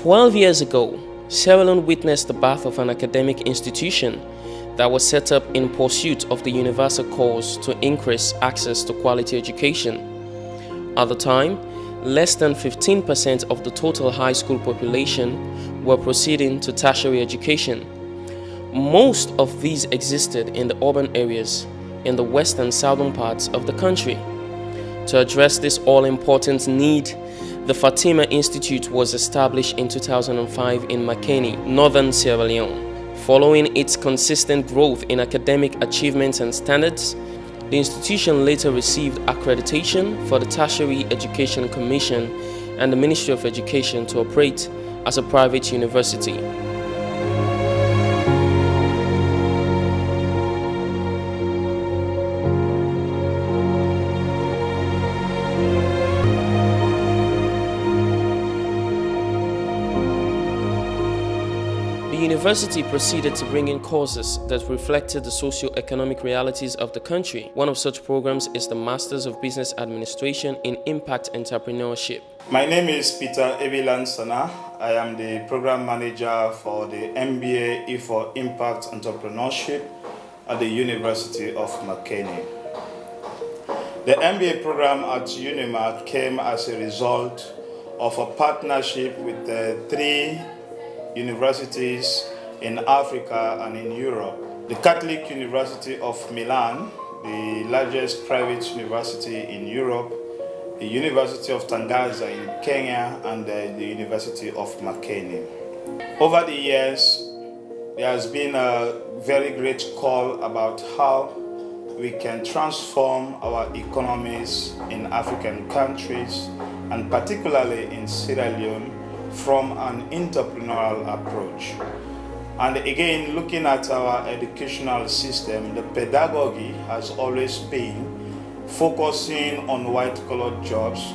12 years ago, Sierra Leone witnessed the birth of an academic institution that was set up in pursuit of the universal cause to increase access to quality education. At the time, less than 15% of the total high school population were proceeding to tertiary education. Most of these existed in the urban areas in the west and southern parts of the country. To address this all-important need, the Fatima Institute was established in 2005 in Makeni, northern Sierra Leone. Following its consistent growth in academic achievements and standards, the institution later received accreditation for the Tertiary Education Commission and the Ministry of Education to operate as a private university. The university proceeded to bring in courses that reflected the socio-economic realities of the country. One of such programs is the Masters of Business Administration in Impact Entrepreneurship. My name is Peter Ebilan Sana. I am the program manager for the MBA E4Impact Entrepreneurship at the University of Makeni. The MBA program at UNIMAC came as a result of a partnership with the three universities in Africa and in Europe. The Catholic University of Milan, the largest private university in Europe, the University of Tangaza in Kenya, and the University of Makeni. Over the years, there has been a very great call about how we can transform our economies in African countries, and particularly in Sierra Leone, from an entrepreneurial approach. And again, looking at our educational system, the pedagogy has always been focusing on white-collar jobs,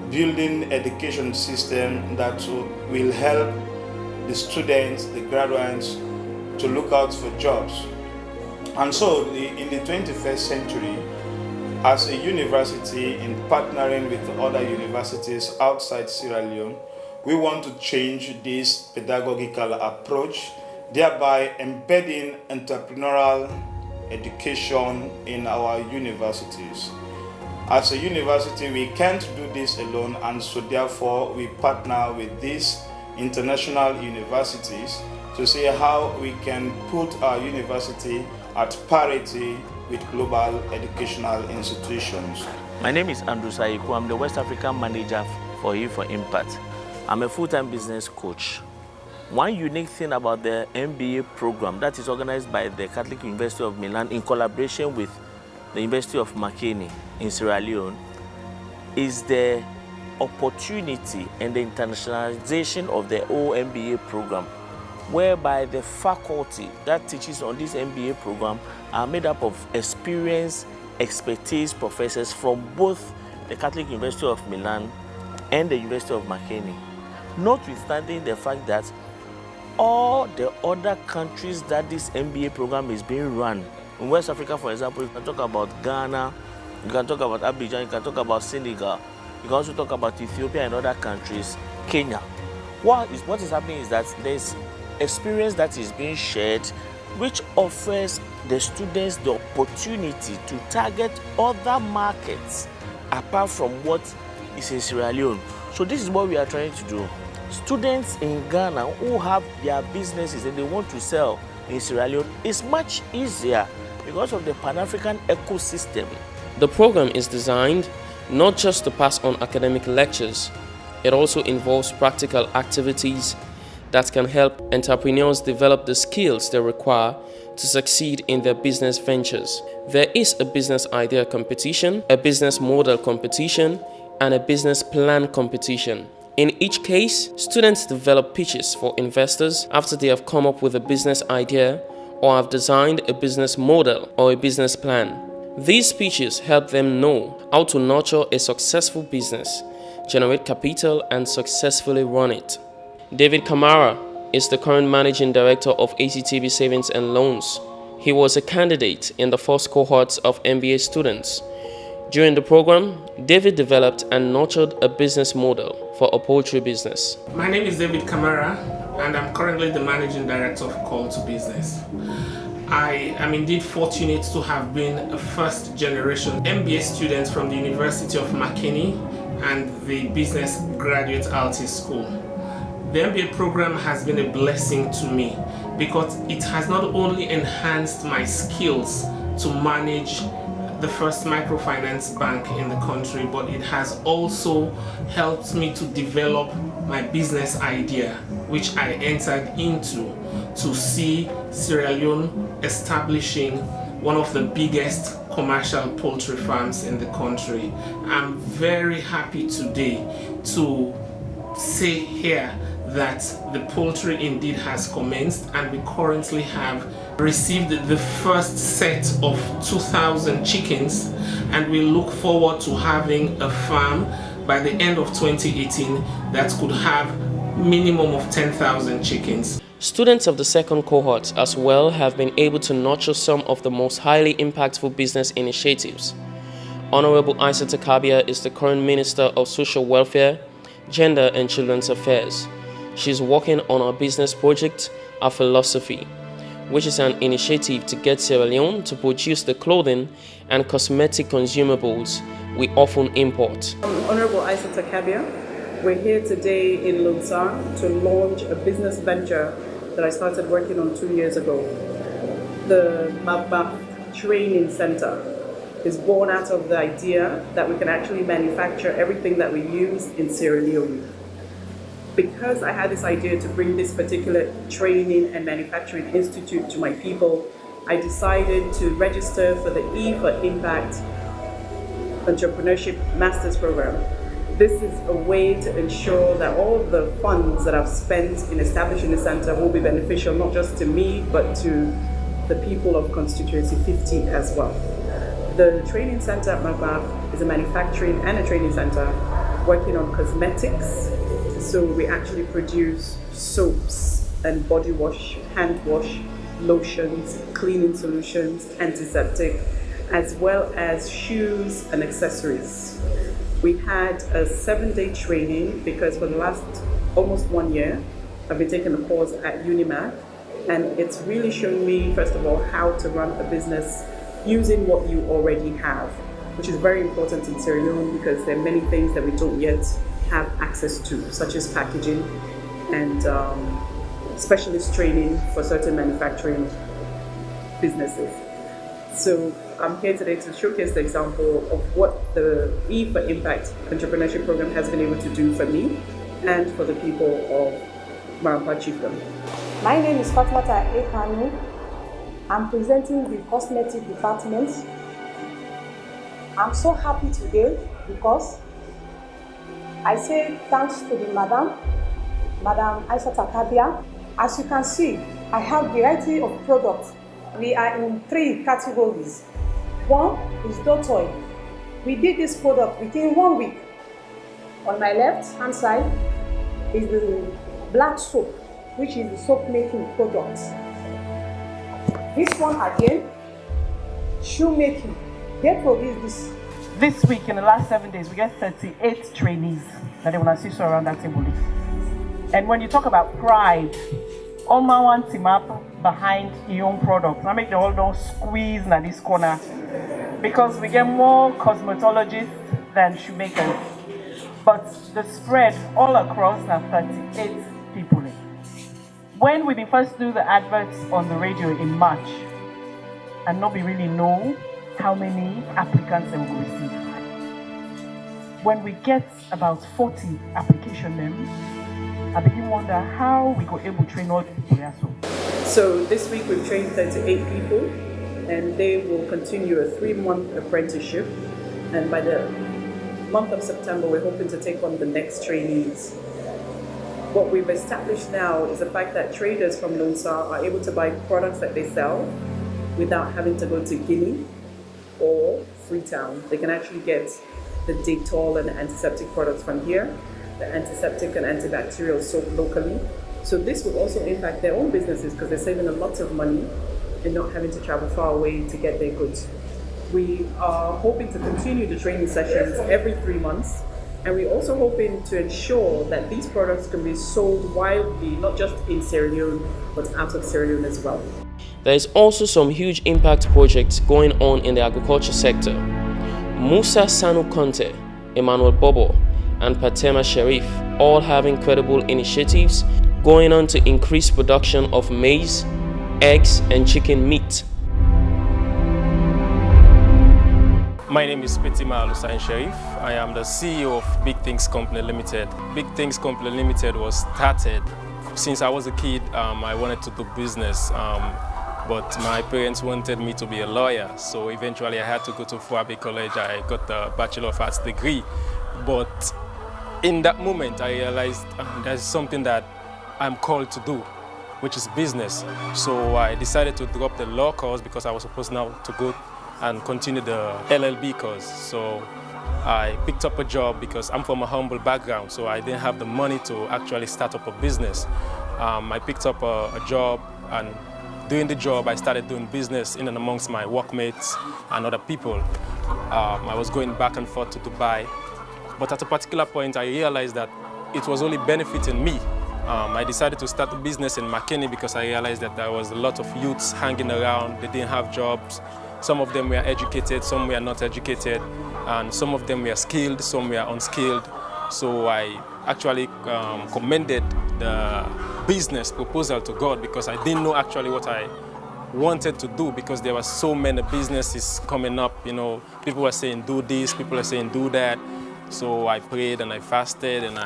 building education system that will help the students, the graduates, to look out for jobs. And so in the 21st century, as a university, in partnering with other universities outside Sierra Leone, we want to change this pedagogical approach, thereby embedding entrepreneurial education in our universities. As a university, we can't do this alone, and so therefore we partner with these international universities to see how we can put our university at parity with global educational institutions. My name is Andrew Saiku. I'm the West African manager for E4Impact. I'm a full-time business coach. One unique thing about the MBA program that is organized by the Catholic University of Milan in collaboration with the University of Makeni in Sierra Leone is the opportunity and the internationalization of the whole MBA program, whereby the faculty that teaches on this MBA program are made up of experienced, expertise professors from both the Catholic University of Milan and the University of Makeni. Notwithstanding the fact that all the other countries that this MBA program is being run, in West Africa, for example, you can talk about Ghana, you can talk about Abidjan, you can talk about Senegal, you can also talk about Ethiopia and other countries, Kenya. What is happening is that there's experience that is being shared, which offers the students the opportunity to target other markets apart from what is in Sierra Leone. So this is what we are trying to do. Students in Ghana who have their businesses and they want to sell in Sierra Leone, it's much easier because of the Pan-African ecosystem. The program is designed not just to pass on academic lectures, it also involves practical activities that can help entrepreneurs develop the skills they require to succeed in their business ventures. There is a business idea competition, a business model competition, and a business plan competition. In each case, students develop pitches for investors after they have come up with a business idea or have designed a business model or a business plan. These pitches help them know how to nurture a successful business, generate capital, and successfully run it. David Kamara is the current managing director of ACTB Savings and Loans. He was a candidate in the first cohorts of MBA students. During the program, David developed and nurtured a business model for a poultry business. My name is David Kamara, and I'm currently the Managing Director of Call to Business. I am indeed fortunate to have been a first-generation MBA student from the University of Makeni and the Business Graduate ALTIS School. The MBA program has been a blessing to me because it has not only enhanced my skills to manage the first microfinance bank in the country, but it has also helped me to develop my business idea, which I entered into to see Sierra Leone establishing one of the biggest commercial poultry farms in the country. I'm very happy today to say here that the poultry indeed has commenced, and we currently have received the first set of 2,000 chickens, and we look forward to having a farm by the end of 2018 that could have minimum of 10,000 chickens. Students of the second cohort as well have been able to nurture some of the most highly impactful business initiatives. Honorable Isaac Kabia is the current Minister of Social Welfare, Gender and Children's Affairs. She's working on our business project, Our Philosophy, which is an initiative to get Sierra Leone to produce the clothing and cosmetic consumables we often import. Honorable Isaac Kabia, we're here today in Lunsar to launch a business venture that I started working on 2 years ago. The Mabaf Training Center is born out of the idea that we can actually manufacture everything that we use in Sierra Leone. Because I had this idea to bring this particular training and manufacturing institute to my people, I decided to register for the E4Impact Entrepreneurship Master's Program. This is a way to ensure that all of the funds that I've spent in establishing the center will be beneficial not just to me, but to the people of Constituency 50 as well. The training center at Mabaf is a manufacturing and a training center working on cosmetics. So we actually produce soaps and body wash, hand wash, lotions, cleaning solutions, antiseptic, as well as shoes and accessories. We had a 7-day training because for the last almost 1 year, I've been taking a course at UNIMAC, and it's really shown me, first of all, how to run a business using what you already have, which is very important in Sierra Leone because there are many things that we don't yet have access to, such as packaging and specialist training for certain manufacturing businesses. So I'm here today to showcase the example of what the E4Impact Entrepreneurship Program has been able to do for me and for the people of Marampa Chiefdom. My name is Fatmata Ekanu. I'm presenting the cosmetic department. I'm so happy today because I say thanks to the Madam Aisata Kabia. As you can see, I have variety of products. We are in 3 categories. One is dot oil. We did this product within 1 week. On my left hand side is the black soap, which is the soap making product. This one again, shoe making. They produce this. This week, in the last 7 days, we get 38 trainees that they want to see around that table. And when you talk about pride, all my one team up behind your own product. I make the whole don't squeeze in this corner because we get more cosmetologists than shoemakers. But the spread all across are 38 people. When we first do the adverts on the radio in March, and nobody really know how many applicants they will receive. When we get about 40 application names, I begin to wonder how we got able to train all the people here. So this week we've trained 38 people, and they will continue a 3-month apprenticeship. And by the month of September, we're hoping to take on the next trainees. What we've established now is the fact that traders from Lunsar are able to buy products that they sell without having to go to Guinea or Freetown. They can actually get the Dettol and the antiseptic products from here, the antiseptic and antibacterial soap locally. So this will also impact their own businesses because they're saving a lot of money and not having to travel far away to get their goods. We are hoping to continue the training sessions every 3 months, and we're also hoping to ensure that these products can be sold widely, not just in Sierra Leone, but out of Sierra Leone as well. There is also some huge impact projects going on in the agriculture sector. Musa Sanu Conte, Emmanuel Bobo, and Patema Sharif all have incredible initiatives going on to increase production of maize, eggs, and chicken meat. My name is Petima Alusain Sharif. I am the CEO of Big Things Company Limited. Big Things Company Limited was started since I was a kid. I wanted to do business, but my parents wanted me to be a lawyer. So eventually I had to go to Fuabe College. I got the Bachelor of Arts degree. But in that moment, I realized there's something that I'm called to do, which is business. So I decided to drop the law course because I was supposed now to go and continue the LLB course. So I picked up a job because I'm from a humble background, so I didn't have the money to actually start up a business. I picked up a job, and doing the job, I started doing business in and amongst my workmates and other people. I was going back and forth to Dubai, but at a particular point, I realized that it was only benefiting me. I decided to start a business in Makeni because I realized that there was a lot of youths hanging around. They didn't have jobs. Some of them were educated, some were not educated, and some of them were skilled, some were unskilled. So I actually commended the business proposal to God because I didn't know actually what I wanted to do, because there were so many businesses coming up. You know, people were saying do this, people were saying do that. So I prayed and I fasted, and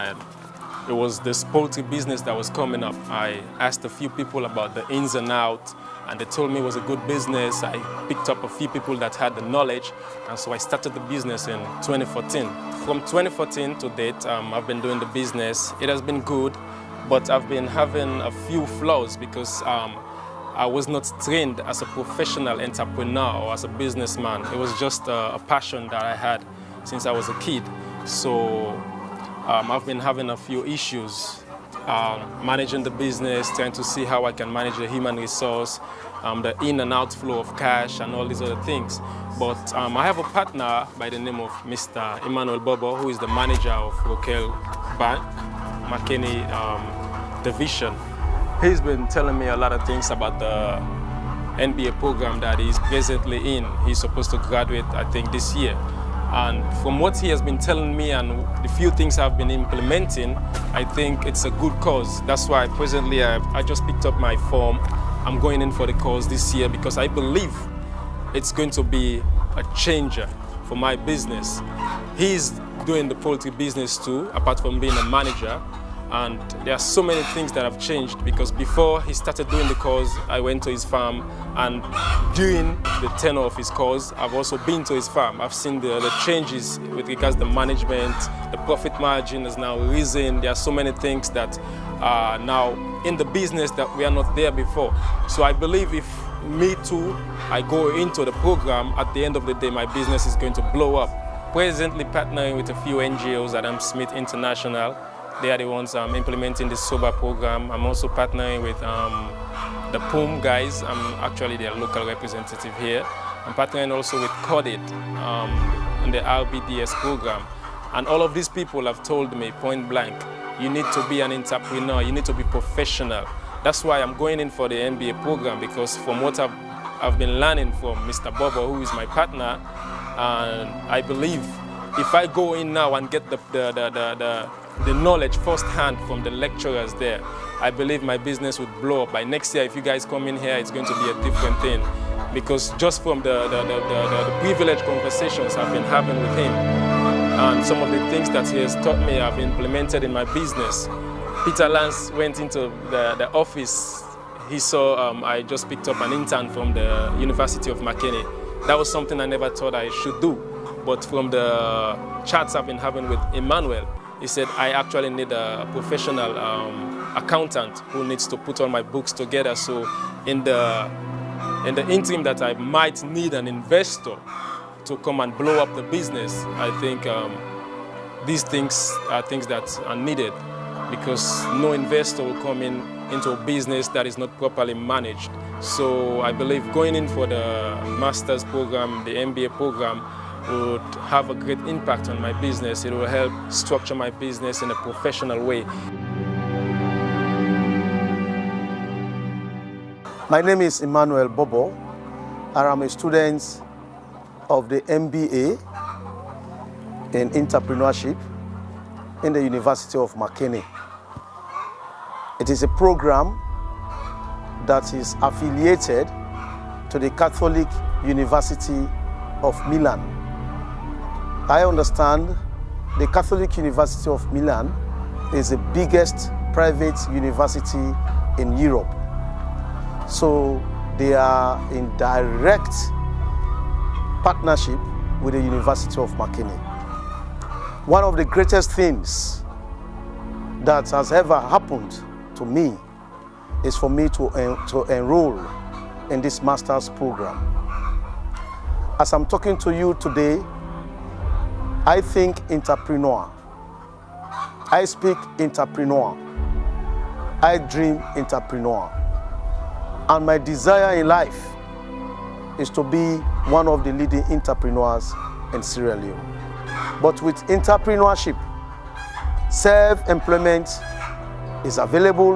it was this poultry business that was coming up. I asked a few people about the ins and outs, and they told me it was a good business. I picked up a few people that had the knowledge, and so I started the business in 2014. From 2014 to date, I've been doing the business. It has been good, but I've been having a few flaws because I was not trained as a professional entrepreneur or as a businessman. It was just a passion that I had since I was a kid. So I've been having a few issues managing the business, trying to see how I can manage the human resource, the in and outflow of cash and all these other things. But I have a partner by the name of Mr. Emmanuel Bobo, who is the manager of Rokel Bank, Makeni division. He's been telling me a lot of things about the MBA program that he's presently in. He's supposed to graduate, I think, this year. And from what he has been telling me and the few things I've been implementing, I think it's a good cause. That's why presently I just picked up my form. I'm going in for the course this year because I believe it's going to be a changer for my business. He's doing the poultry business too, apart from being a manager. And there are so many things that have changed because before he started doing the course, I went to his farm, and during the tenure of his course, I've also been to his farm. I've seen the changes with regards to the management, the profit margin has now risen. There are so many things that are now in the business that we are not there before. So I believe if me too, I go into the program, at the end of the day, my business is going to blow up. Presently partnering with a few NGOs at Smith International. They are the ones implementing the SOBA program. I'm also partnering with the POOM guys. I'm actually their local representative here. I'm partnering also with Cuore in the RBDS program. And all of these people have told me point blank, you need to be an entrepreneur, you need to be professional. That's why I'm going in for the MBA program, because from what I've been learning from Mr. Bobo, who is my partner, and I believe if I go in now and get the knowledge firsthand from the lecturers there, I believe my business would blow up. By next year, if you guys come in here, it's going to be a different thing. Because just from the privileged conversations I've been having with him, and some of the things that he has taught me I've implemented in my business. Peter Lance went into the office. He saw I just picked up an intern from the University of Makeni. That was something I never thought I should do. But from the chats I've been having with Emmanuel, he said, I actually need a professional accountant who needs to put all my books together. So in the interim that I might need an investor to come and blow up the business, I think these things are things that are needed, because no investor will come in into a business that is not properly managed. So I believe going in for the master's program, the MBA program, would have a great impact on my business. It will help structure my business in a professional way. My name is Emmanuel Bobo, and I'm a student of the MBA in Entrepreneurship in the University of Makeni. It is a program that is affiliated to the Catholic University of Milan. I understand the Catholic University of Milan is the biggest private university in Europe. So they are in direct partnership with the University of Makeni. One of the greatest things that has ever happened to me is for me to enroll in this master's program. As I'm talking to you today, I think entrepreneur. I speak entrepreneur. I dream entrepreneur. And my desire in life is to be one of the leading entrepreneurs in Sierra Leone. But with entrepreneurship, self-employment is available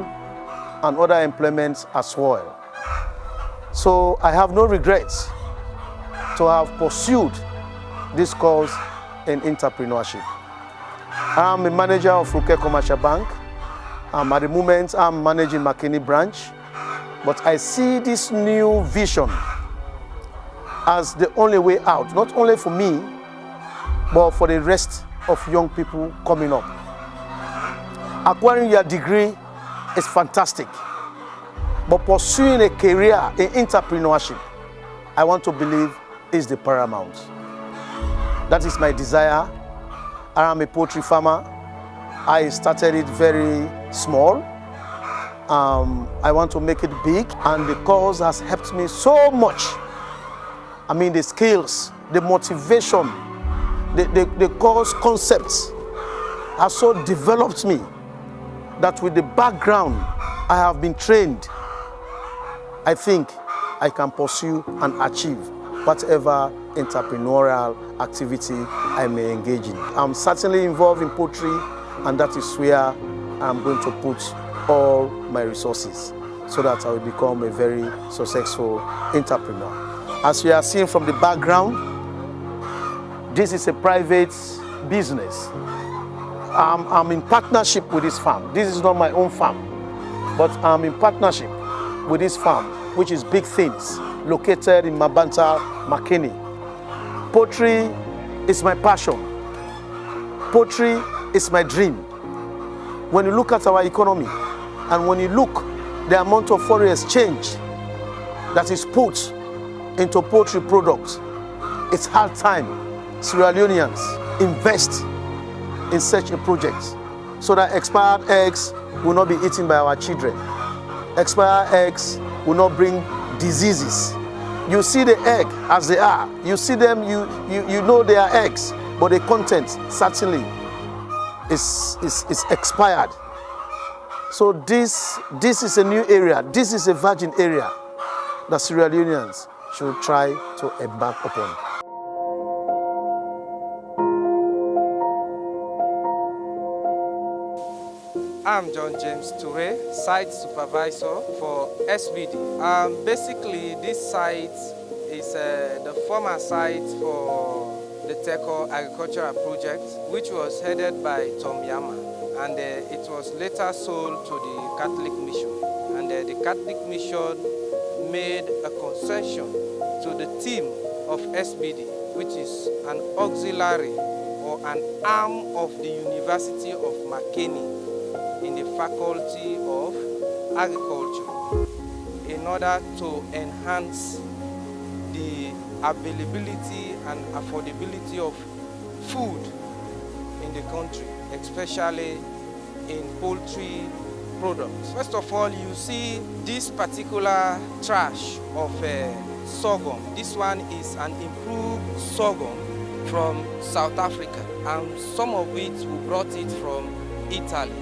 and other employments as well. So I have no regrets to have pursued this course in entrepreneurship. I'm a manager of Cuore Commercial Bank. At the moment, I'm managing Makeni branch. But I see this new vision as the only way out, not only for me, but for the rest of young people coming up. Acquiring your degree is fantastic, but pursuing a career in entrepreneurship, I want to believe, is the paramount. That is my desire. I am a poultry farmer. I started it very small. I want to make it big, and the course has helped me so much. I mean, the skills, the motivation, the course concepts have so developed me that with the background I have been trained, I think I can pursue and achieve whatever entrepreneurial activity I may engage in. I'm certainly involved in poultry, and that is where I'm going to put all my resources so that I will become a very successful entrepreneur. As we are seeing from the background, this is a private business. I'm in partnership with this farm. This is not my own farm, but I'm in partnership with this farm, which is Big Things, located in Mabanta, Makeni. Poultry is my passion. Poultry is my dream. When you look at our economy, and when you look the amount of foreign exchange that is put into poultry products, it's hard time Sierra Leoneans invest in such a project so that expired eggs will not be eaten by our children. Expired eggs will not bring diseases. You see the egg as they are. You see them, you know they are eggs, but the content certainly is expired. So this is a new area. This is a virgin area that Sierra Leoneans should try to embark upon. I'm John James Toure, site supervisor for SBD. Basically, this site is the former site for the Teco agricultural project, which was headed by Tom Yama. And it was later sold to the Catholic Mission. And the Catholic Mission made a concession to the team of SBD, which is an auxiliary or an arm of the University of Makeni in the Faculty of Agriculture, in order to enhance the availability and affordability of food in the country, especially in poultry products. First of all, you see this particular trash of sorghum. This one is an improved sorghum from South Africa, and some of it we brought it from Italy.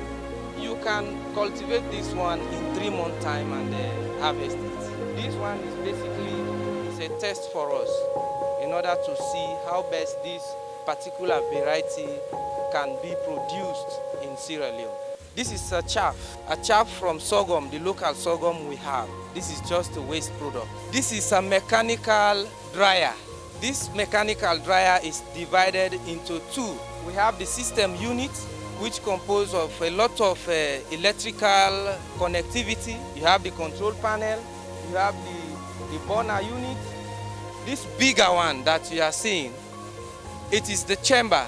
You can cultivate this one in 3 months time and harvest it. This one is basically a test for us in order to see how best this particular variety can be produced in Sierra Leone. This is a chaff from sorghum, the local sorghum we have. This is just a waste product. This is a mechanical dryer. This mechanical dryer is divided into 2. We have the system unit, which composed of a lot of electrical connectivity. You have the control panel, you have the burner unit. This bigger one that you are seeing, it is the chamber.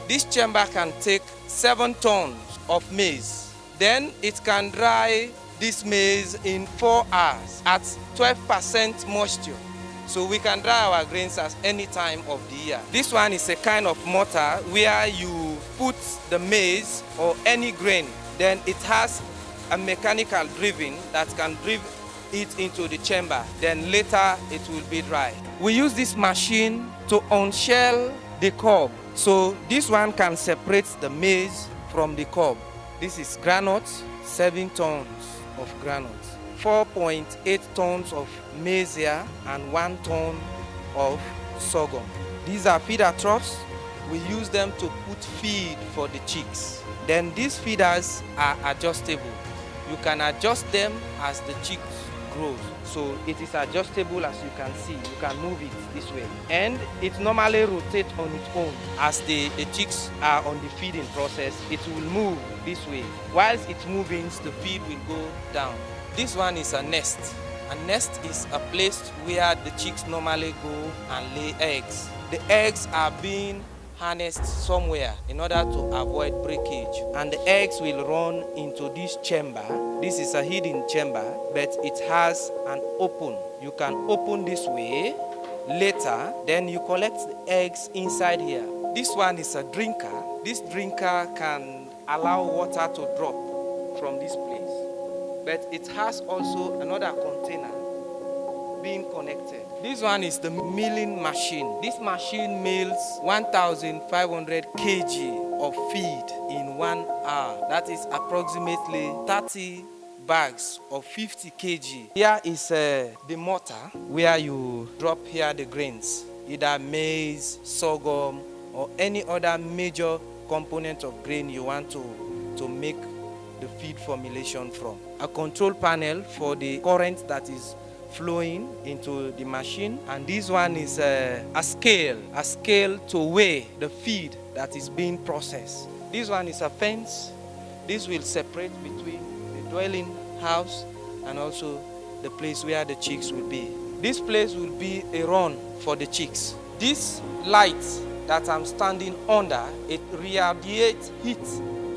This chamber can take 7 tons of maize. Then it can dry this maize in 4 hours at 12% moisture. So we can dry our grains at any time of the year. This one is a kind of mortar where you put the maize or any grain, then it has a mechanical driving that can drive it into the chamber. Then later it will be dry. We use this machine to unshell the cob. So this one can separate the maize from the cob. This is granules, 7 tons of granules. 4.8 tons of maize here and 1 ton of sorghum. These are feeder troughs. We use them to put feed for the chicks. Then these feeders are adjustable. You can adjust them as the chicks grows. So it is adjustable, as you can see. You can move it this way. And it normally rotates on its own. As the chicks are on the feeding process, it will move this way. Whilst it's moving, the feed will go down. This one is a nest. A nest is a place where the chicks normally go and lay eggs. The eggs are being harnessed somewhere in order to avoid breakage. And the eggs will run into this chamber. This is a hidden chamber, but it has an open. You can open this way. Later, then you collect the eggs inside here. This one is a drinker. This drinker can allow water to drop from this place. But it has also another container being connected. This one is the milling machine. This machine mills 1,500 kg of feed in 1 hour. That is approximately 30 bags of 50 kg. Here is the mortar where you drop here the grains, either maize, sorghum, or any other major component of grain you want to make the feed formulation from. A control panel for the current that is flowing into the machine, and this one is a scale to weigh the feed that is being processed. This one is a fence. This will separate between the dwelling house and also the place where the chicks will be. This place will be a run for the chicks. This light that I'm standing under, it radiates heat.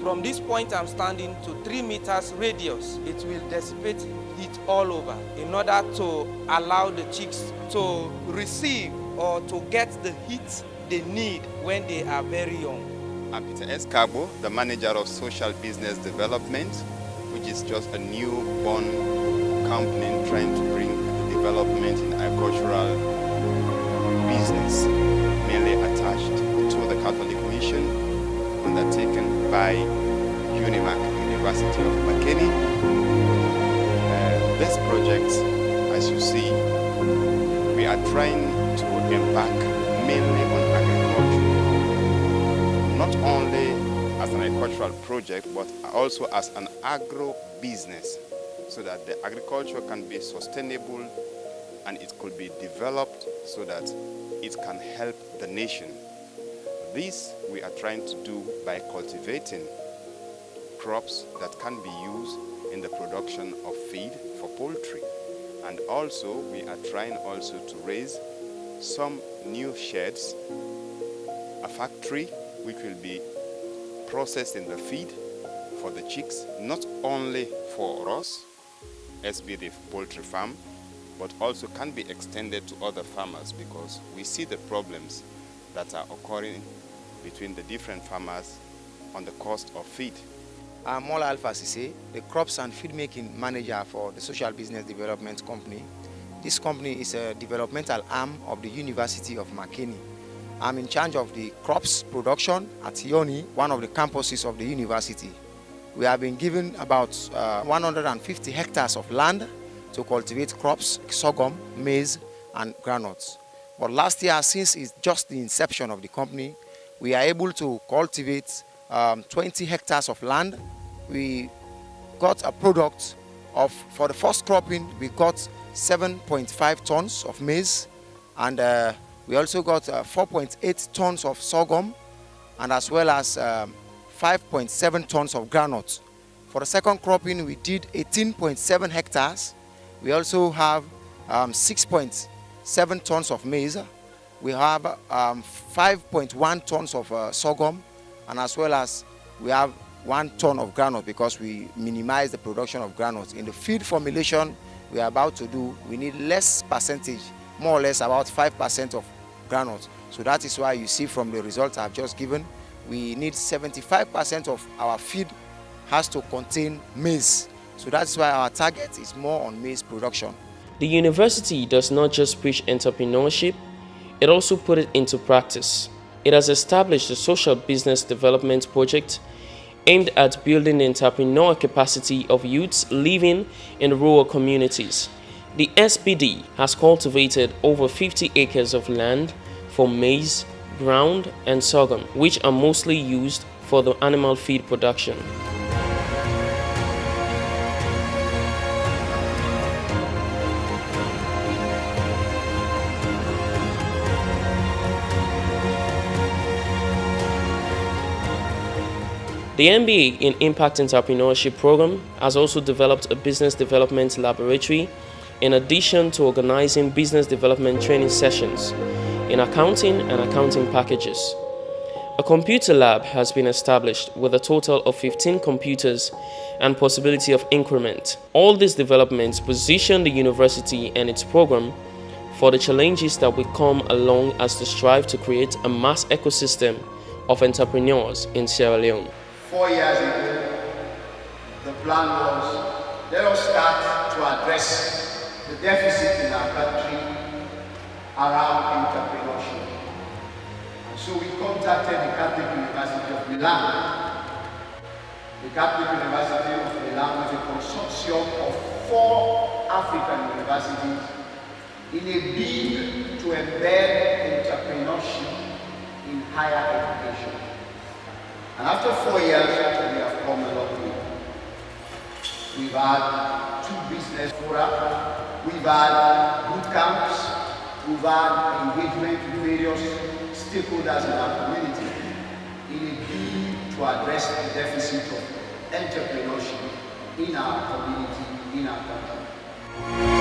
From this point I'm standing to 3 meters radius, it will dissipate heat all over in order to allow the chicks to receive or to get the heat they need when they are very young. I'm Peter S. Cabo, the manager of Social Business Development, which is just a newborn company trying to bring development in agricultural business, mainly attached to the Catholic mission, undertaken by University of Makeni. This project, as you see, we are trying to impact mainly on agriculture. Not only as an agricultural project, but also as an agro-business, so that the agriculture can be sustainable and it could be developed so that it can help the nation. This we are trying to do by cultivating crops that can be used in the production of feed for poultry. And also we are trying also to raise some new sheds, a factory which will be processing the feed for the chicks, not only for us, SB the poultry farm, but also can be extended to other farmers, because we see the problems that are occurring between the different farmers on the cost of feed. I'm Mola Alpha Sise, the Crops and Feed Making Manager for the Social Business Development Company. This company is a developmental arm of the University of Makeni. I'm in charge of the crops production at Yoni, one of the campuses of the university. we have been given about 150 hectares of land to cultivate crops, sorghum, maize, and groundnuts. But last year, since it's just the inception of the company, we are able to cultivate 20 hectares of land. We got a product of, for the first cropping, we got 7.5 tons of maize, and we also got 4.8 tons of sorghum, and as well as 5.7 tons of groundnuts. For the second cropping, we did 18.7 hectares. We also have 6.7 tons of maize. We have 5.1 tons of sorghum, and as well as we have 1 ton of groundnut, because we minimize the production of groundnuts. In the feed formulation we are about to do, we need less percentage, more or less about 5% of groundnuts. So that is why you see from the results I've just given, we need 75% of our feed has to contain maize. So that's why our target is more on maize production. The university does not just preach entrepreneurship, it also put it into practice. It has established a social business development project aimed at building the entrepreneurial capacity of youths living in rural communities. The SBD has cultivated over 50 acres of land for maize, ground, and sorghum, which are mostly used for the animal feed production. The MBA in Impact Entrepreneurship program has also developed a business development laboratory in addition to organizing business development training sessions in accounting and accounting packages. A computer lab has been established with a total of 15 computers and possibility of increment. All these developments position the university and its program for the challenges that will come along as they strive to create a mass ecosystem of entrepreneurs in Sierra Leone. 4 years ago, the plan was, let us start to address the deficit in our country around entrepreneurship. And so we contacted the Catholic University of Milan. The Catholic University of Milan was a consortium of 4 African universities in a bid to embed entrepreneurship in higher education. And after 4 years, we have come a long way. We've had 2 business fora, we've had boot camps, we've had engagement with various stakeholders in our community in a bid to address the deficit of entrepreneurship in our community, in our country.